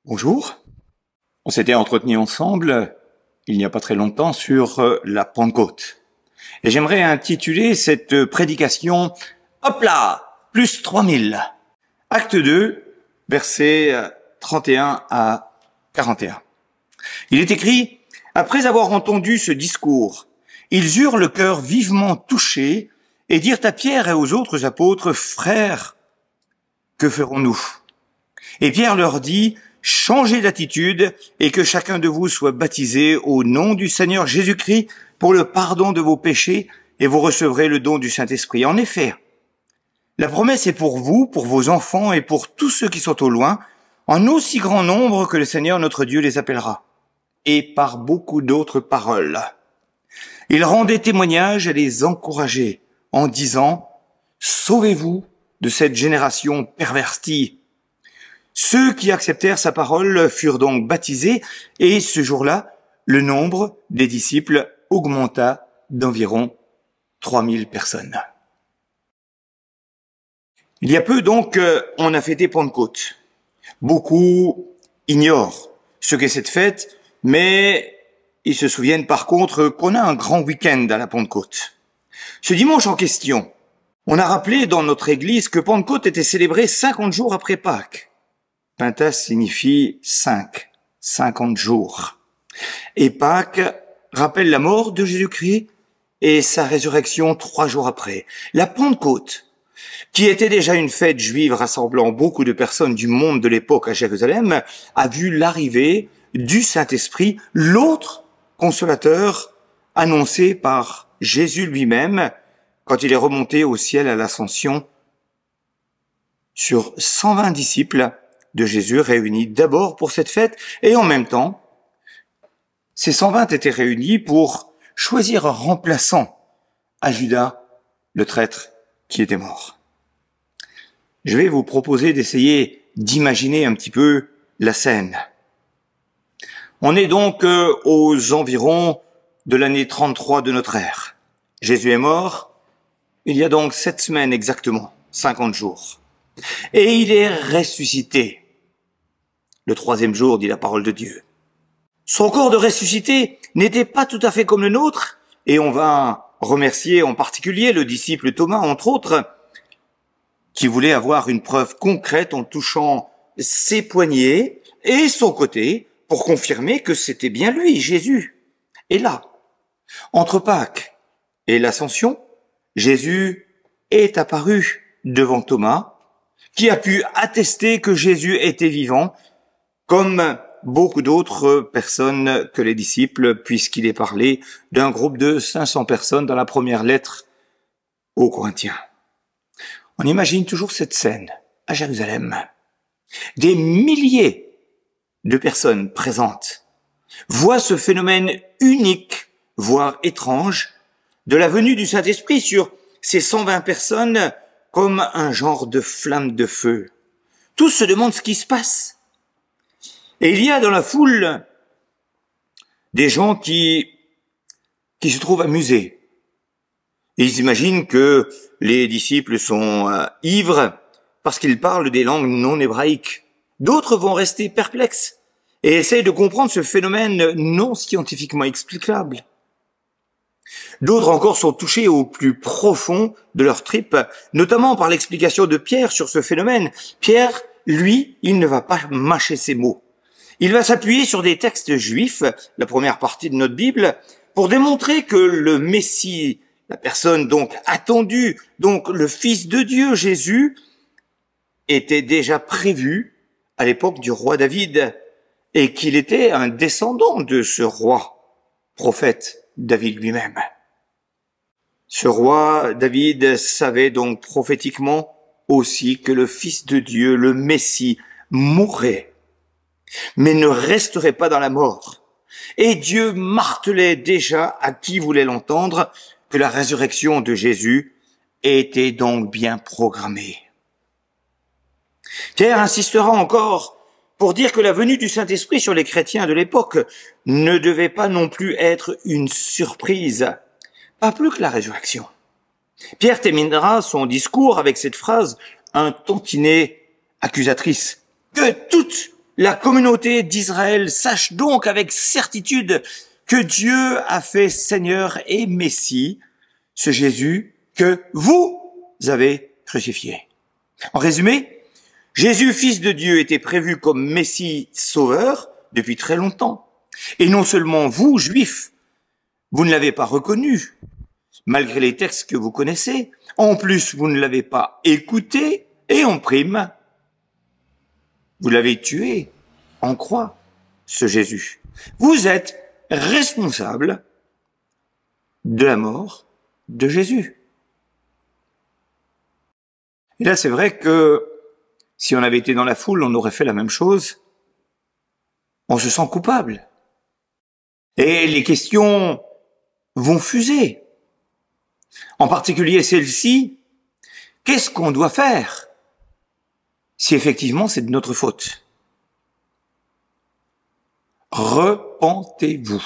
Bonjour. On s'était entretenu ensemble, il n'y a pas très longtemps, sur la Pentecôte. Et j'aimerais intituler cette prédication « Hop là, plus 3000 ». Acte 2, versets 31 à 41. Il est écrit « Après avoir entendu ce discours, ils eurent le cœur vivement touché et dirent à Pierre et aux autres apôtres « Frères, que ferons-nous » Et Pierre leur dit « Changez d'attitude et que chacun de vous soit baptisé au nom du Seigneur Jésus-Christ pour le pardon de vos péchés et vous recevrez le don du Saint-Esprit. En effet, la promesse est pour vous, pour vos enfants et pour tous ceux qui sont au loin, en aussi grand nombre que le Seigneur notre Dieu les appellera. » Et par beaucoup d'autres paroles. Il rendait témoignage et les encourageait en disant « Sauvez-vous de cette génération pervertie. » Ceux qui acceptèrent sa parole furent donc baptisés et ce jour-là, le nombre des disciples augmenta d'environ 3000 personnes. Il y a peu donc, on a fêté Pentecôte. Beaucoup ignorent ce qu'est cette fête, mais ils se souviennent par contre qu'on a un grand week-end à la Pentecôte. Ce dimanche en question, on a rappelé dans notre église que Pentecôte était célébrée 50 jours après Pâques. Pentas signifie 50 jours. Et Pâques rappelle la mort de Jésus-Christ et sa résurrection 3 jours après. La Pentecôte, qui était déjà une fête juive rassemblant beaucoup de personnes du monde de l'époque à Jérusalem, a vu l'arrivée du Saint-Esprit, l'autre consolateur annoncé par Jésus lui-même quand il est remonté au ciel à l'Ascension sur 120 disciples de Jésus réunis d'abord pour cette fête et en même temps, ces 120 étaient réunis pour choisir un remplaçant à Judas, le traître qui était mort. Je vais vous proposer d'essayer d'imaginer un petit peu la scène. On est donc aux environs de l'année 33 de notre ère. Jésus est mort, il y a donc 7 semaines exactement, 50 jours. Et il est ressuscité. Le 3e jour, dit la parole de Dieu. Son corps de ressuscité n'était pas tout à fait comme le nôtre, et on va remercier en particulier le disciple Thomas, entre autres, qui voulait avoir une preuve concrète en touchant ses poignets et son côté pour confirmer que c'était bien lui, Jésus. Et là, entre Pâques et l'Ascension, Jésus est apparu devant Thomas, qui a pu attester que Jésus était vivant, comme beaucoup d'autres personnes que les disciples, puisqu'il est parlé d'un groupe de 500 personnes dans la première lettre aux Corinthiens. On imagine toujours cette scène à Jérusalem. Des milliers de personnes présentes voient ce phénomène unique, voire étrange, de la venue du Saint-Esprit sur ces 120 personnes comme un genre de flamme de feu. Tous se demandent ce qui se passe. Et il y a dans la foule des gens qui se trouvent amusés. Et ils imaginent que les disciples sont ivres parce qu'ils parlent des langues non hébraïques. D'autres vont rester perplexes et essayent de comprendre ce phénomène non scientifiquement explicable. D'autres encore sont touchés au plus profond de leur tripes, notamment par l'explication de Pierre sur ce phénomène. Pierre, lui, il ne va pas mâcher ses mots. Il va s'appuyer sur des textes juifs, la première partie de notre Bible, pour démontrer que le Messie, la personne donc attendue, donc le Fils de Dieu, Jésus, était déjà prévu à l'époque du roi David et qu'il était un descendant de ce roi, prophète David lui-même. Ce roi David savait donc prophétiquement aussi que le Fils de Dieu, le Messie, mourrait, mais ne resterait pas dans la mort. Et Dieu martelait déjà à qui voulait l'entendre que la résurrection de Jésus était donc bien programmée. Pierre insistera encore pour dire que la venue du Saint-Esprit sur les chrétiens de l'époque ne devait pas non plus être une surprise, pas plus que la résurrection. Pierre terminera son discours avec cette phrase un tantinet accusatrice. Que toute la communauté d'Israël sache donc avec certitude que Dieu a fait Seigneur et Messie, ce Jésus que vous avez crucifié. En résumé, Jésus, fils de Dieu, était prévu comme Messie sauveur depuis très longtemps. Et non seulement vous, Juifs, vous ne l'avez pas reconnu, malgré les textes que vous connaissez, en plus vous ne l'avez pas écouté, et en prime, vous l'avez tué en croix, ce Jésus. Vous êtes responsable de la mort de Jésus. Et là, c'est vrai que si on avait été dans la foule, on aurait fait la même chose. On se sent coupable. Et les questions vont fuser. En particulier celle-ci, qu'est-ce qu'on doit faire si effectivement c'est de notre faute? Repentez-vous.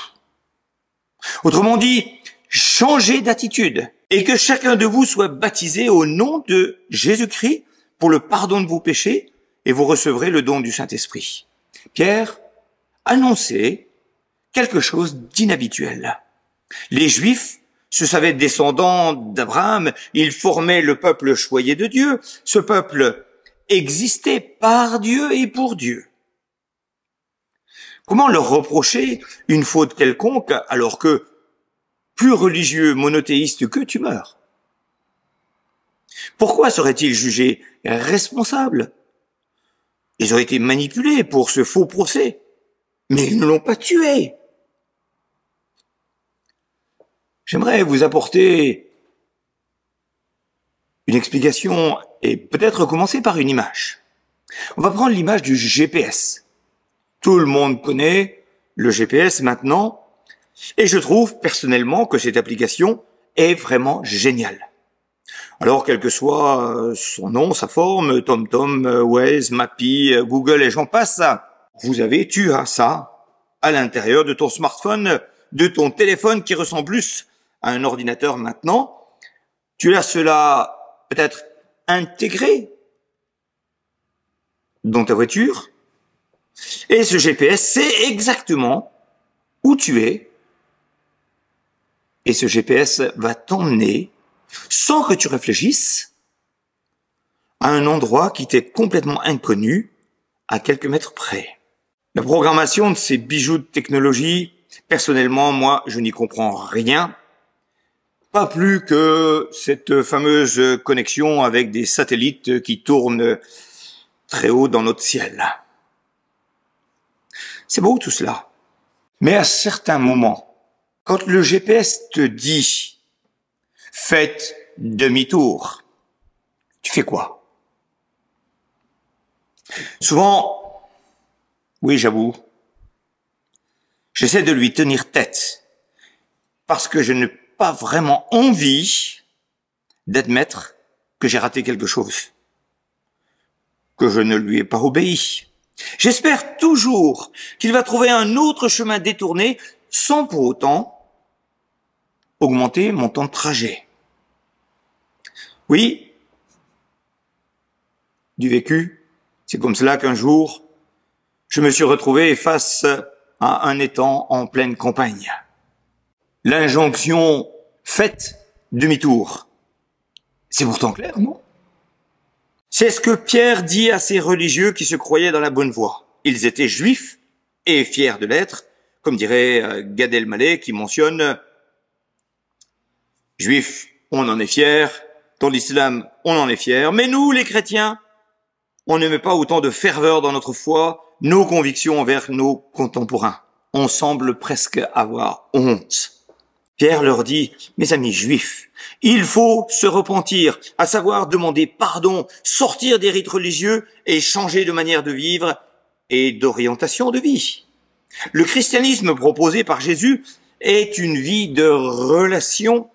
Autrement dit, changez d'attitude et que chacun de vous soit baptisé au nom de Jésus-Christ pour le pardon de vos péchés et vous recevrez le don du Saint-Esprit. Pierre annonçait quelque chose d'inhabituel. Les Juifs se savaient descendants d'Abraham, ils formaient le peuple choyé de Dieu. Ce peuple existait par Dieu et pour Dieu. Comment leur reprocher une faute quelconque alors que, plus religieux monothéiste que tu meurs? Pourquoi seraient-ils jugés responsables? Ils auraient été manipulés pour ce faux procès, mais ils ne l'ont pas tué. J'aimerais vous apporter une explication et peut-être commencer par une image. On va prendre l'image du GPS. Tout le monde connaît le GPS maintenant, et je trouve personnellement que cette application est vraiment géniale. Alors, quel que soit son nom, sa forme, TomTom, Waze, Mappy, Google et j'en passe, tu as ça à l'intérieur de ton smartphone, de ton téléphone qui ressemble plus à un ordinateur maintenant. Tu as cela peut-être intégré dans ta voiture. Et ce GPS sait exactement où tu es. Et ce GPS va t'emmener, sans que tu réfléchisses, à un endroit qui t'est complètement inconnu, à quelques mètres près. La programmation de ces bijoux de technologie, personnellement, moi, je n'y comprends rien. Pas plus que cette fameuse connexion avec des satellites qui tournent très haut dans notre ciel. C'est beau tout cela. Mais à certains moments, quand le GPS te dit « faites demi-tour », tu fais quoi? Souvent, oui j'avoue, j'essaie de lui tenir tête parce que je n'ai pas vraiment envie d'admettre que j'ai raté quelque chose, que je ne lui ai pas obéi. J'espère toujours qu'il va trouver un autre chemin détourné sans pour autant augmenter mon temps de trajet. Oui, du vécu, c'est comme cela qu'un jour, je me suis retrouvé face à un étang en pleine campagne. L'injonction « faites demi-tour », c'est pourtant clair, non? C'est ce que Pierre dit à ces religieux qui se croyaient dans la bonne voie. Ils étaient juifs et fiers de l'être, comme dirait Gad Elmaleh qui mentionne « Juifs, on en est fiers, dans l'islam, on en est fiers, mais nous, les chrétiens, on ne met pas autant de ferveur dans notre foi, nos convictions envers nos contemporains. On semble presque avoir honte. » Pierre leur dit, mes amis juifs, il faut se repentir, à savoir demander pardon, sortir des rites religieux et changer de manière de vivre et d'orientation de vie. Le christianisme proposé par Jésus est une vie de relation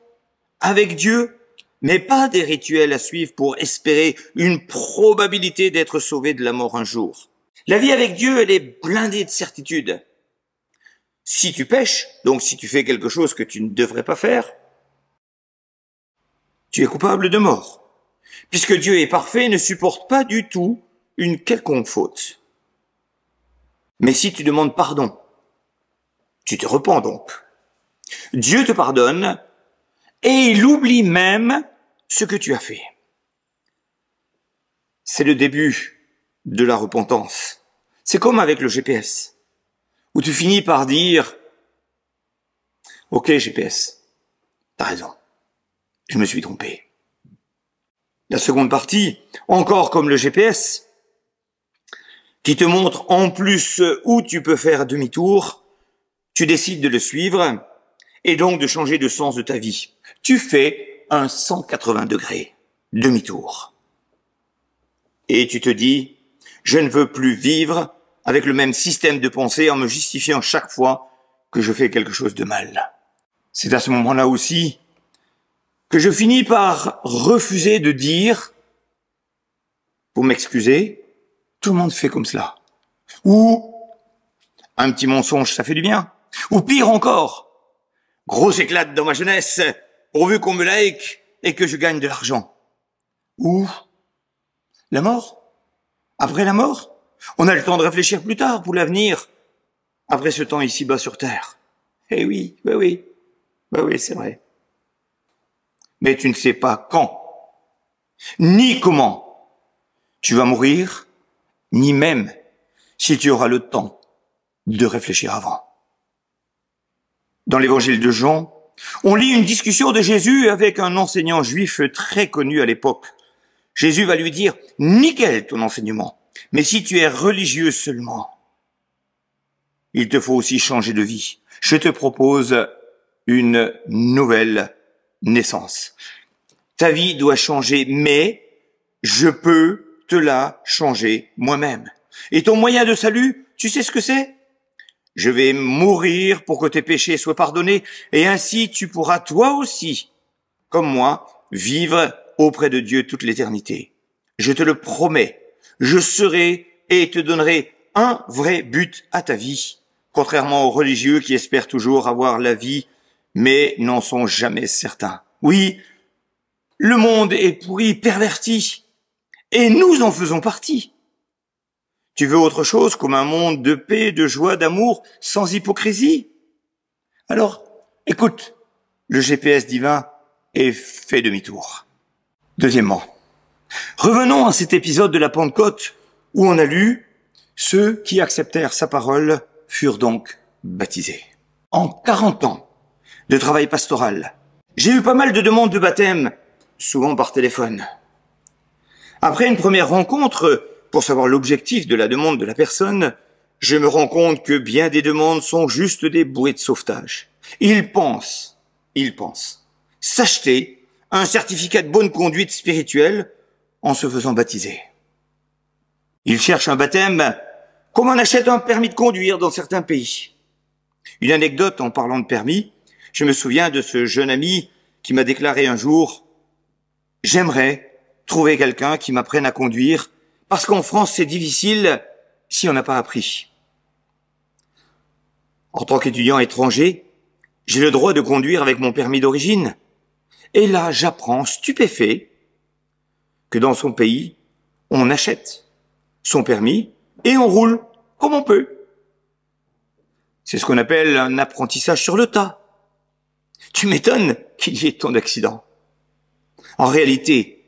avec Dieu, mais pas des rituels à suivre pour espérer une probabilité d'être sauvé de la mort un jour. La vie avec Dieu, elle est blindée de certitude. Si tu pèches, donc si tu fais quelque chose que tu ne devrais pas faire, tu es coupable de mort, puisque Dieu est parfait et ne supporte pas du tout une quelconque faute. Mais si tu demandes pardon, tu te repens donc. Dieu te pardonne et il oublie même ce que tu as fait. C'est le début de la repentance. C'est comme avec le GPS, où tu finis par dire « Ok GPS, t'as raison, je me suis trompé. » La seconde partie, encore comme le GPS, qui te montre en plus où tu peux faire demi-tour, tu décides de le suivre et donc de changer de sens de ta vie. Tu fais un 180 degrés, demi-tour. Et tu te dis, je ne veux plus vivre avec le même système de pensée en me justifiant chaque fois que je fais quelque chose de mal. C'est à ce moment-là aussi que je finis par refuser de dire, pour m'excuser, tout le monde fait comme cela. Ou un petit mensonge, ça fait du bien. Ou pire encore, grosse éclate dans ma jeunesse, pourvu qu'on me like et que je gagne de l'argent. Ou la mort. Après la mort, on a le temps de réfléchir plus tard pour l'avenir, après ce temps ici-bas sur Terre. Eh oui, oui, c'est vrai. Mais tu ne sais pas quand, ni comment tu vas mourir, ni même si tu auras le temps de réfléchir avant. Dans l'évangile de Jean, on lit une discussion de Jésus avec un enseignant juif très connu à l'époque. Jésus va lui dire « Nickel ton enseignement, mais si tu es religieux seulement, il te faut aussi changer de vie. Je te propose une nouvelle naissance. Ta vie doit changer, mais je peux te la changer moi-même. Et ton moyen de salut, tu sais ce que c'est ? Je vais mourir pour que tes péchés soient pardonnés, et ainsi tu pourras toi aussi, comme moi, vivre auprès de Dieu toute l'éternité. Je te le promets, je serai et te donnerai un vrai but à ta vie, contrairement aux religieux qui espèrent toujours avoir la vie, mais n'en sont jamais certains. Oui, le monde est pourri, perverti, et nous en faisons partie. Tu veux autre chose comme un monde de paix, de joie, d'amour, sans hypocrisie? Alors, écoute le GPS divin et fais demi-tour. Deuxièmement, revenons à cet épisode de la Pentecôte où on a lu « Ceux qui acceptèrent sa parole furent donc baptisés ». En 40 ans de travail pastoral, j'ai eu pas mal de demandes de baptême, souvent par téléphone. Après une première rencontre, pour savoir l'objectif de la demande de la personne, je me rends compte que bien des demandes sont juste des bouées de sauvetage. Ils pensent s'acheter un certificat de bonne conduite spirituelle en se faisant baptiser. Ils cherchent un baptême comme on achète un permis de conduire dans certains pays. Une anecdote en parlant de permis, je me souviens de ce jeune ami qui m'a déclaré un jour « J'aimerais trouver quelqu'un qui m'apprenne à conduire parce qu'en France, c'est difficile si on n'a pas appris. » En tant qu'étudiant étranger, j'ai le droit de conduire avec mon permis d'origine. Et là, j'apprends, stupéfait, que dans son pays, on achète son permis et on roule comme on peut. C'est ce qu'on appelle un apprentissage sur le tas. Tu m'étonnes qu'il y ait tant d'accidents. En réalité,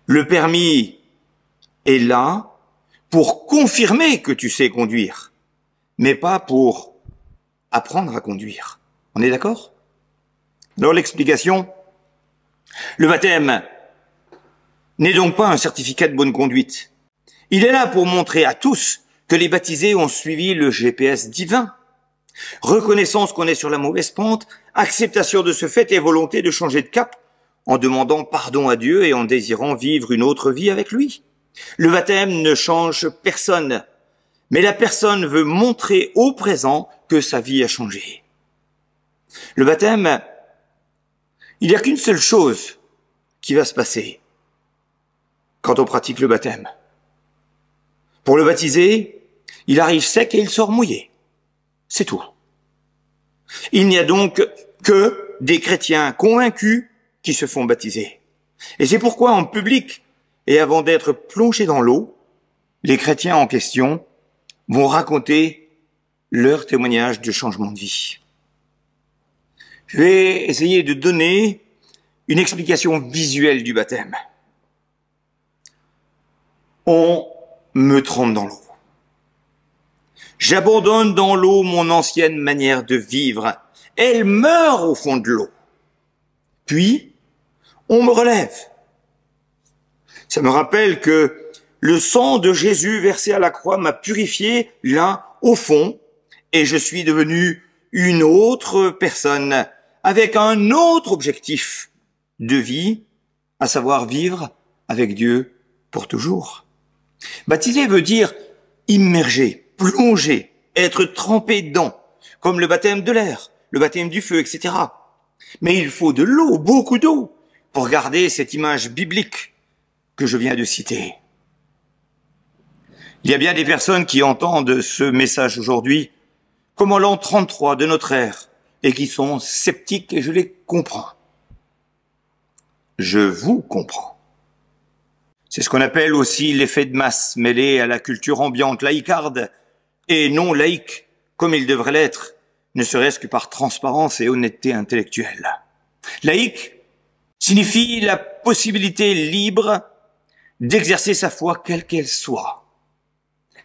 le permis est là pour confirmer que tu sais conduire, mais pas pour apprendre à conduire. On est d'accord ? Alors l'explication, le baptême n'est donc pas un certificat de bonne conduite. Il est là pour montrer à tous que les baptisés ont suivi le GPS divin. Reconnaissance qu'on est sur la mauvaise pente, acceptation de ce fait et volonté de changer de cap en demandant pardon à Dieu et en désirant vivre une autre vie avec lui. Le baptême ne change personne, mais la personne veut montrer au présent que sa vie a changé. Le baptême, il n'y a qu'une seule chose qui va se passer quand on pratique le baptême. Pour le baptisé, il arrive sec et il sort mouillé. C'est tout. Il n'y a donc que des chrétiens convaincus qui se font baptiser. Et c'est pourquoi en public, et avant d'être plongés dans l'eau, les chrétiens en question vont raconter leur témoignage de changement de vie. Je vais essayer de donner une explication visuelle du baptême. On me trempe dans l'eau. J'abandonne dans l'eau mon ancienne manière de vivre. Elle meurt au fond de l'eau. Puis, on me relève. Ça me rappelle que le sang de Jésus versé à la croix m'a purifié là, au fond, et je suis devenu une autre personne avec un autre objectif de vie, à savoir vivre avec Dieu pour toujours. Baptiser veut dire immerger, plonger, être trempé dedans, comme le baptême de l'air, le baptême du feu, etc. Mais il faut de l'eau, beaucoup d'eau, pour garder cette image biblique que je viens de citer. Il y a bien des personnes qui entendent ce message aujourd'hui comme en l'an 33 de notre ère et qui sont sceptiques et je les comprends. Je vous comprends. C'est ce qu'on appelle aussi l'effet de masse mêlé à la culture ambiante laïcarde et non laïque comme il devrait l'être, ne serait-ce que par transparence et honnêteté intellectuelle. Laïque signifie la possibilité libre d'exercer sa foi quelle qu'elle soit.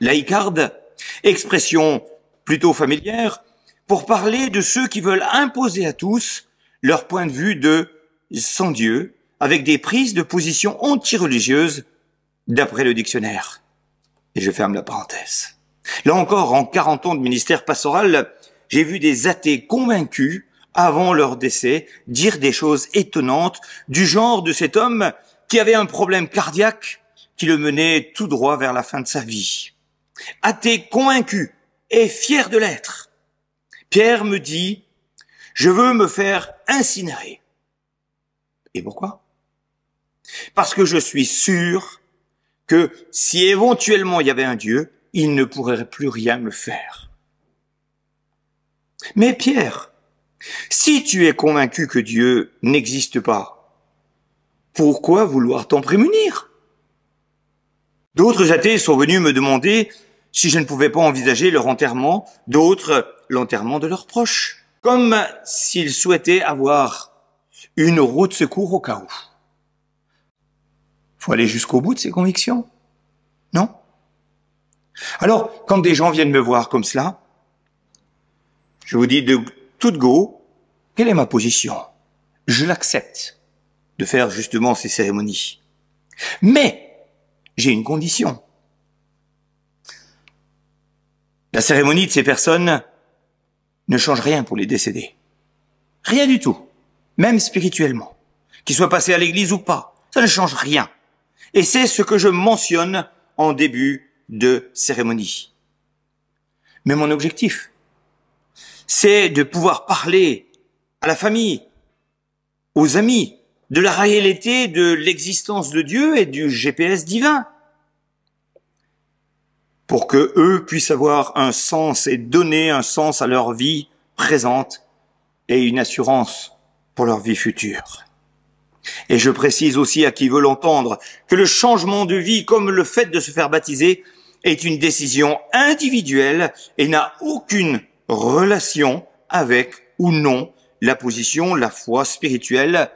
Laïcarde, expression plutôt familière, pour parler de ceux qui veulent imposer à tous leur point de vue de sans Dieu, avec des prises de position anti-religieuses d'après le dictionnaire. Et je ferme la parenthèse. Là encore, en 40 ans de ministère pastoral, j'ai vu des athées convaincus, avant leur décès, dire des choses étonnantes du genre de cet homme qui avait un problème cardiaque qui le menait tout droit vers la fin de sa vie. Athée convaincu et fier de l'être. Pierre me dit, je veux me faire incinérer. Et pourquoi? Parce que je suis sûr que si éventuellement il y avait un Dieu, il ne pourrait plus rien me faire. Mais Pierre, si tu es convaincu que Dieu n'existe pas, pourquoi vouloir t'en prémunir? D'autres athées sont venus me demander si je ne pouvais pas envisager leur enterrement, d'autres l'enterrement de leurs proches, comme s'ils souhaitaient avoir une roue de secours au cas où. Faut aller jusqu'au bout de ses convictions, non? Alors, quand des gens viennent me voir comme cela, je vous dis de toute go, quelle est ma position? Je l'accepte de faire justement ces cérémonies. Mais, j'ai une condition. La cérémonie de ces personnes ne change rien pour les décédés. Rien du tout. Même spirituellement. Qu'ils soient passés à l'église ou pas. Ça ne change rien. Et c'est ce que je mentionne en début de cérémonie. Mais mon objectif, c'est de pouvoir parler à la famille, aux amis, de la réalité de l'existence de Dieu et du GPS divin. Pour que eux puissent avoir un sens et donner un sens à leur vie présente et une assurance pour leur vie future. Et je précise aussi à qui veut l'entendre que le changement de vie, comme le fait de se faire baptiser, est une décision individuelle et n'a aucune relation avec ou non la position, la foi spirituelle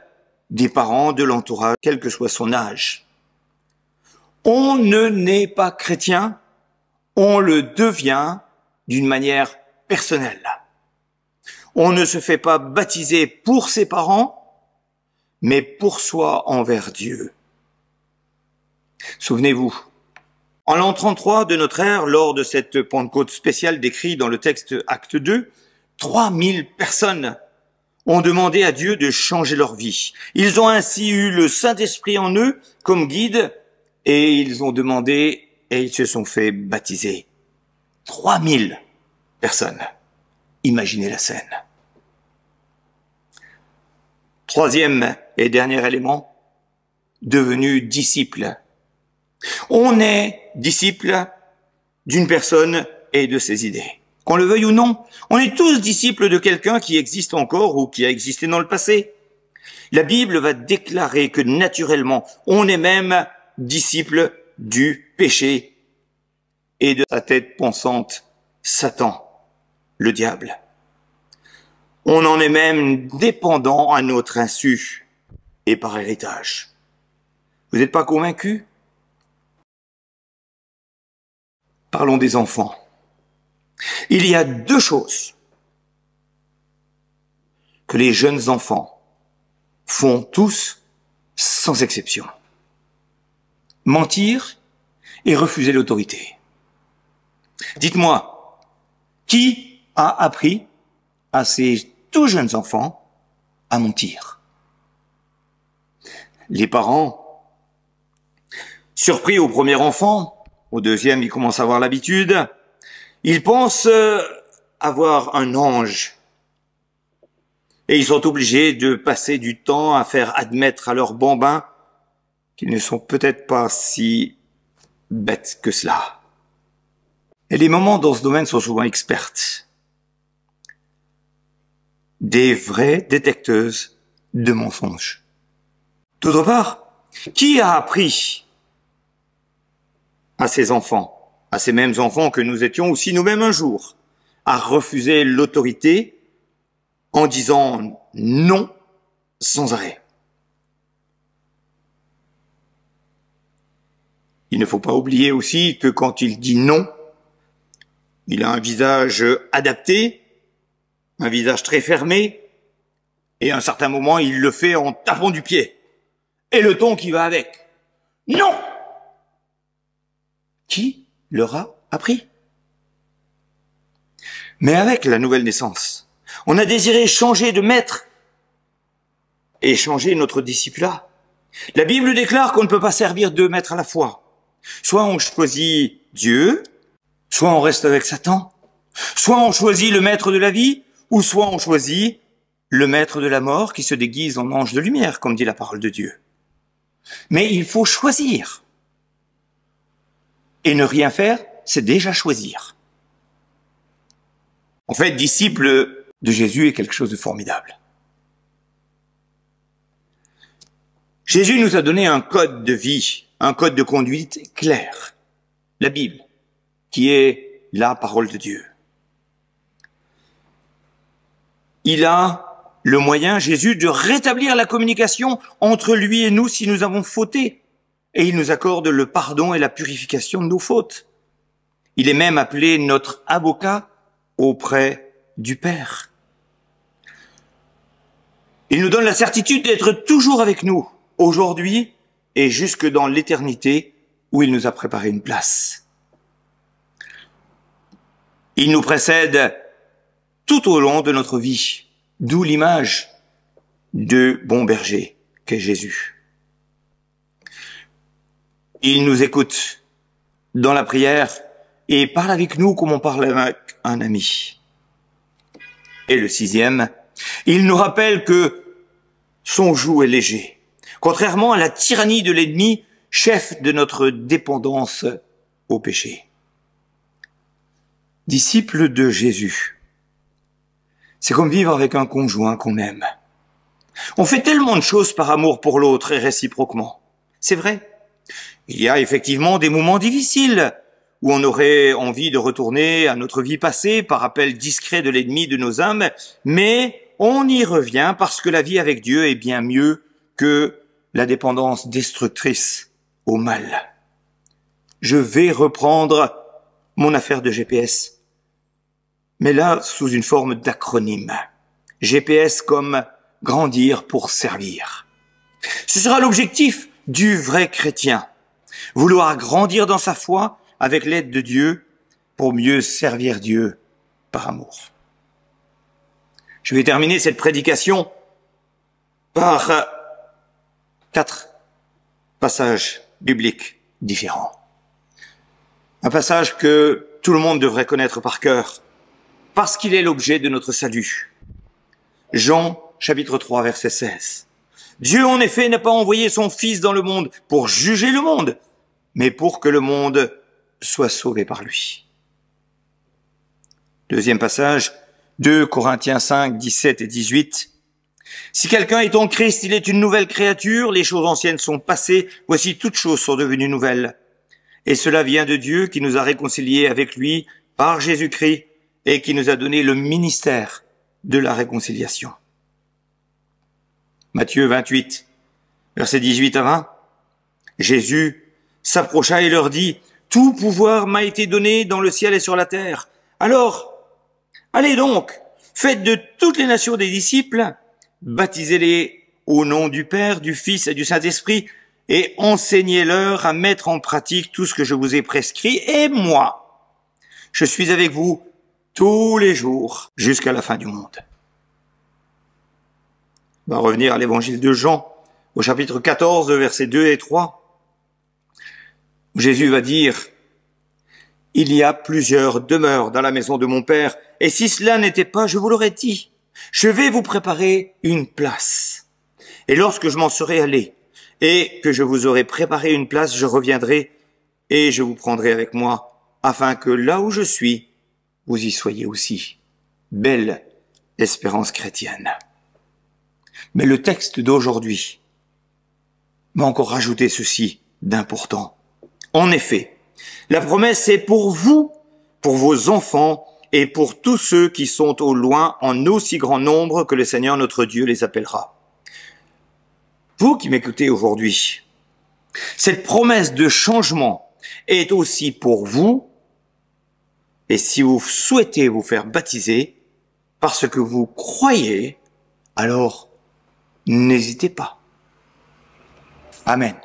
des parents, de l'entourage, quel que soit son âge. On ne naît pas chrétien, on le devient d'une manière personnelle. On ne se fait pas baptiser pour ses parents, mais pour soi envers Dieu. Souvenez-vous, en l'an 33 de notre ère, lors de cette Pentecôte spéciale décrite dans le texte Acte 2, 3000 personnes ont demandé à Dieu de changer leur vie. Ils ont ainsi eu le Saint-Esprit en eux comme guide et ils ont demandé et ils se sont fait baptiser. 3000 personnes. Imaginez la scène. Troisième et dernier élément, devenu disciple. On est disciple d'une personne et de ses idées. Qu'on le veuille ou non, on est tous disciples de quelqu'un qui existe encore ou qui a existé dans le passé. La Bible va déclarer que naturellement, on est même disciple du péché et de sa tête pensante, Satan, le diable. On en est même dépendant à notre insu et par héritage. Vous n'êtes pas convaincus? Parlons des enfants. Il y a deux choses que les jeunes enfants font tous sans exception. Mentir et refuser l'autorité. Dites-moi, qui a appris à ces tout jeunes enfants à mentir? Les parents, surpris au premier enfant, au deuxième, ils commencent à avoir l'habitude, ils pensent avoir un ange. Et ils sont obligés de passer du temps à faire admettre à leurs bambins qu'ils ne sont peut-être pas si bêtes que cela. Et les mamans dans ce domaine sont souvent expertes. Des vraies détecteuses de mensonges. D'autre part, qui a appris à ces enfants, à ces mêmes enfants que nous étions aussi nous-mêmes un jour, à refuser l'autorité en disant non sans arrêt? Il ne faut pas oublier aussi que quand il dit non, il a un visage adapté, un visage très fermé, et à un certain moment, il le fait en tapant du pied. Et le ton qui va avec. Non! Qui leur a appris? Mais avec la nouvelle naissance, on a désiré changer de maître et changer notre disciple-là. La Bible déclare qu'on ne peut pas servir deux maîtres à la fois. Soit on choisit Dieu, soit on reste avec Satan. Soit on choisit le maître de la vie, ou soit on choisit le maître de la mort qui se déguise en ange de lumière, comme dit la parole de Dieu. Mais il faut choisir. Et ne rien faire, c'est déjà choisir. En fait, disciple de Jésus est quelque chose de formidable. Jésus nous a donné un code de vie, un code de conduite clair. La Bible, qui est la parole de Dieu. Il a le moyen, Jésus, de rétablir la communication entre lui et nous si nous avons fauté. Et il nous accorde le pardon et la purification de nos fautes. Il est même appelé notre avocat auprès du Père. Il nous donne la certitude d'être toujours avec nous, aujourd'hui et jusque dans l'éternité où il nous a préparé une place. Il nous précède tout au long de notre vie, d'où l'image de bon berger qu'est Jésus. Il nous écoute dans la prière et parle avec nous comme on parle avec un ami. Et le sixième, il nous rappelle que son joug est léger, contrairement à la tyrannie de l'ennemi, chef de notre dépendance au péché. Disciple de Jésus, c'est comme vivre avec un conjoint qu'on aime. On fait tellement de choses par amour pour l'autre et réciproquement. C'est vrai. Il y a effectivement des moments difficiles où on aurait envie de retourner à notre vie passée par appel discret de l'ennemi de nos âmes, mais on y revient parce que la vie avec Dieu est bien mieux que la dépendance destructrice au mal. Je vais reprendre mon affaire de GPS, mais là sous une forme d'acronyme. GPS comme grandir pour servir. Ce sera l'objectif du vrai chrétien. Vouloir grandir dans sa foi avec l'aide de Dieu pour mieux servir Dieu par amour. Je vais terminer cette prédication par 4 passages bibliques différents. Un passage que tout le monde devrait connaître par cœur, parce qu'il est l'objet de notre salut. Jean, chapitre 3, verset 16. Dieu, en effet, n'a pas envoyé son Fils dans le monde pour juger le monde, mais pour que le monde soit sauvé par lui. Deuxième passage, 2 Corinthiens 5, 17 et 18. Si quelqu'un est en Christ, il est une nouvelle créature, les choses anciennes sont passées, voici toutes choses sont devenues nouvelles. Et cela vient de Dieu qui nous a réconciliés avec lui par Jésus-Christ et qui nous a donné le ministère de la réconciliation. Matthieu 28, versets 18 à 20. Jésus s'approcha et leur dit, « Tout pouvoir m'a été donné dans le ciel et sur la terre. Alors, allez donc, faites de toutes les nations des disciples, baptisez-les au nom du Père, du Fils et du Saint-Esprit, et enseignez-leur à mettre en pratique tout ce que je vous ai prescrit, et moi, je suis avec vous tous les jours jusqu'à la fin du monde. » On va revenir à l'évangile de Jean, au chapitre 14, versets 2 et 3. Où Jésus va dire, « Il y a plusieurs demeures dans la maison de mon Père, et si cela n'était pas, je vous l'aurais dit. Je vais vous préparer une place. Et lorsque je m'en serai allé, et que je vous aurai préparé une place, je reviendrai, et je vous prendrai avec moi, afin que là où je suis, vous y soyez aussi. » Belle espérance chrétienne. Mais le texte d'aujourd'hui m'a encore rajouté ceci d'important. En effet, la promesse est pour vous, pour vos enfants et pour tous ceux qui sont au loin en aussi grand nombre que le Seigneur notre Dieu les appellera. Vous qui m'écoutez aujourd'hui, cette promesse de changement est aussi pour vous, et si vous souhaitez vous faire baptiser parce que vous croyez, alors n'hésitez pas. Amen.